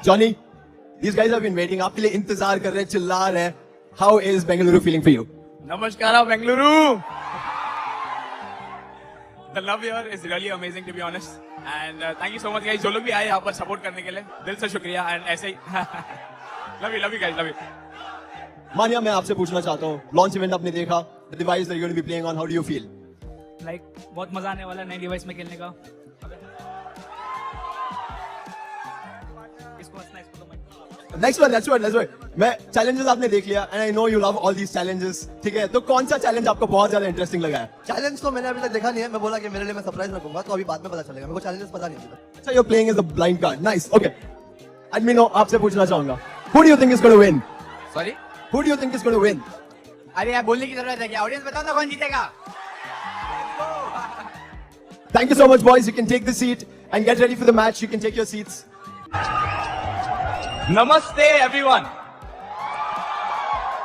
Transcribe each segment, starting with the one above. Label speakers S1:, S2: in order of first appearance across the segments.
S1: Johnny, these guys have been waiting. आपके लिए इंतजार कर रहे हैं, चिल्ला रहे हैं. How is Bengaluru feeling for you?
S2: Namaskara, Bengaluru. The love here is really amazing, to be honest. And thank you so much, guys. जो लोग भी आए यहाँ पर support करने के लिए, दिल से शुक्रिया. And ऐसे ही love you guys, love you.
S1: मानिया, मैं आपसे पूछना चाहता हूँ, लॉन्च इवेंट आपने देखा, the device that you're going to be playing on, how do you feel?
S3: Like बहुत मजा आने वाला है नए डिवाइस में खेलने का. इसको हंसना, इसको तो मत.
S1: Next one. मैं challenges आपने देख लिया, and I know you love all these challenges. ठीक है, तो कौन सा challenge आपको बहुत ज्यादा interesting लगा है?
S4: चैलेंज तो मैंने अभी तक देखा नहीं है. मैं बोला कि मेरे लिए मैं सरप्राइज रखूंगा, तो अभी बाद में पता चलेगा. मेरे को चैलेंजेस पता नहीं अभी तक.
S1: अच्छा, you're playing as a blind card. Nice. Okay. Admino, आपसे पूछना चाहूंगा. Who do you think is going to win?
S2: Sorry?
S1: Who do you think is going to win?
S2: अरे यार बोलने की जरूरत है क्या? ऑडियंस बताओ ना कौन जीतेगा?
S1: Thank you so much, boys. You can take the seat and get ready for the match. You can take your seats.
S2: Namaste, everyone.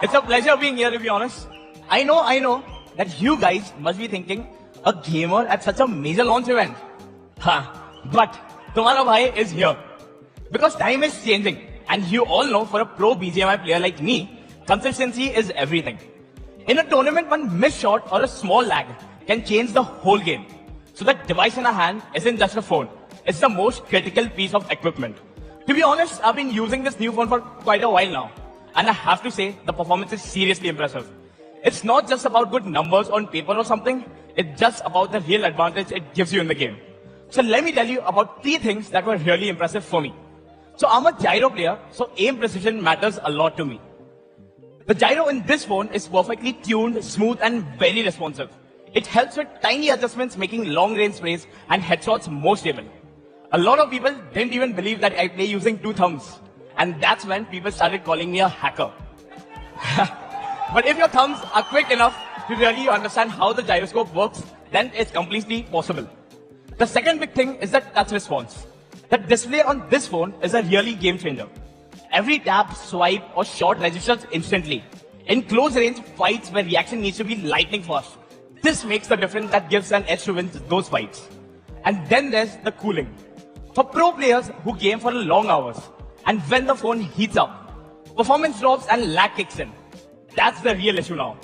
S2: It's a pleasure being here, to be honest. I know that you guys must be thinking, a gamer at such a major launch event. But Tumhara Bhai is here. Because time is changing. And you all know, for a pro BGMI player like me, consistency is everything. In a tournament, one missed shot or a small lag can change the whole game. So that device in our hand isn't just a phone. It's the most critical piece of equipment. To be honest, I've been using this new phone for quite a while now. And I have to say, the performance is seriously impressive. It's not just about good numbers on paper or something. It's just about the real advantage it gives you in the game. So let me tell you about 3 things that were really impressive for me. So I'm a gyro player, so aim precision matters a lot to me. The gyro in this phone is perfectly tuned, smooth and very responsive. It helps with tiny adjustments, making long range sprays and headshots more stable. A lot of people didn't even believe that I play using 2 thumbs. And that's when people started calling me a hacker. But if your thumbs are quick enough to really understand how the gyroscope works, then it's completely possible. The second big thing is the touch response. The display on this phone is a really game changer. Every tap, swipe or shot registers instantly. In close range fights where reaction needs to be lightning fast, this makes the difference that gives an edge to win those fights. And then there's the cooling. For pro players who game for long hours, and when the phone heats up, performance drops and lag kicks in. That's the real issue now.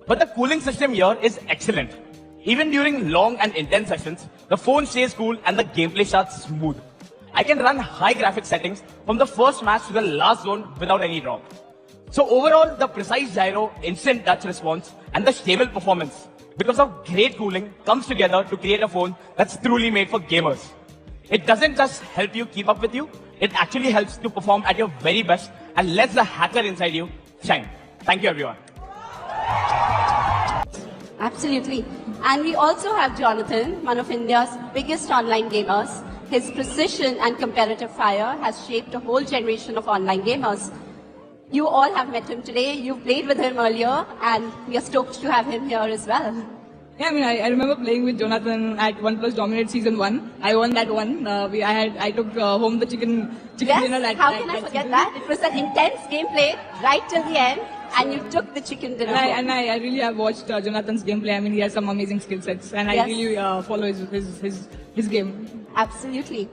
S2: But the cooling system here is excellent. Even during long and intense sessions, the phone stays cool and the gameplay starts smooth. I can run high graphics settings from the first match to the last zone without any drop. So overall, the precise gyro, instant touch response, and the stable performance, because of great cooling, comes together to create a phone that's truly made for gamers. It doesn't just help you keep up with you, it actually helps to perform at your very best and lets the hacker inside you shine. Thank you, everyone.
S5: Absolutely. And we also have Jonathan, one of India's biggest online gamers. His precision and competitive fire has shaped a whole generation of online gamers. You all have met him today, you've played with him earlier, and we are stoked to have him here as well.
S6: Yeah, I mean, I remember playing with Jonathan at OnePlus Dominate Season 1. I won that one. I took home the chicken
S5: Yes,
S6: dinner.
S5: how can I forget that? It was an intense gameplay right till the end, and you took the chicken dinner.
S6: And I really have watched Jonathan's gameplay. I mean, he has some amazing skill sets, and
S5: Yes.
S6: I really follow his game.
S5: Absolutely.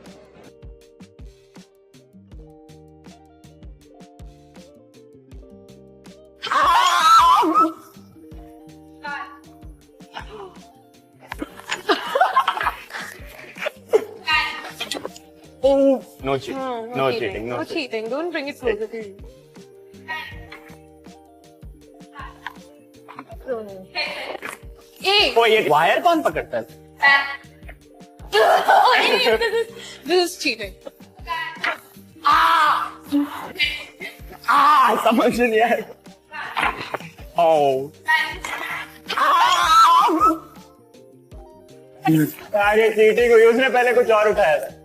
S7: Oh, no cheating. No cheating.
S8: No cheating. Don't bring it closer to you.
S7: Oh, ये wire कौन पकड़ता है?
S8: Oh, this is cheating.
S7: समझ नहीं आया. Oh. अरे cheating हुई, उसने पहले कुछ और उठाया था.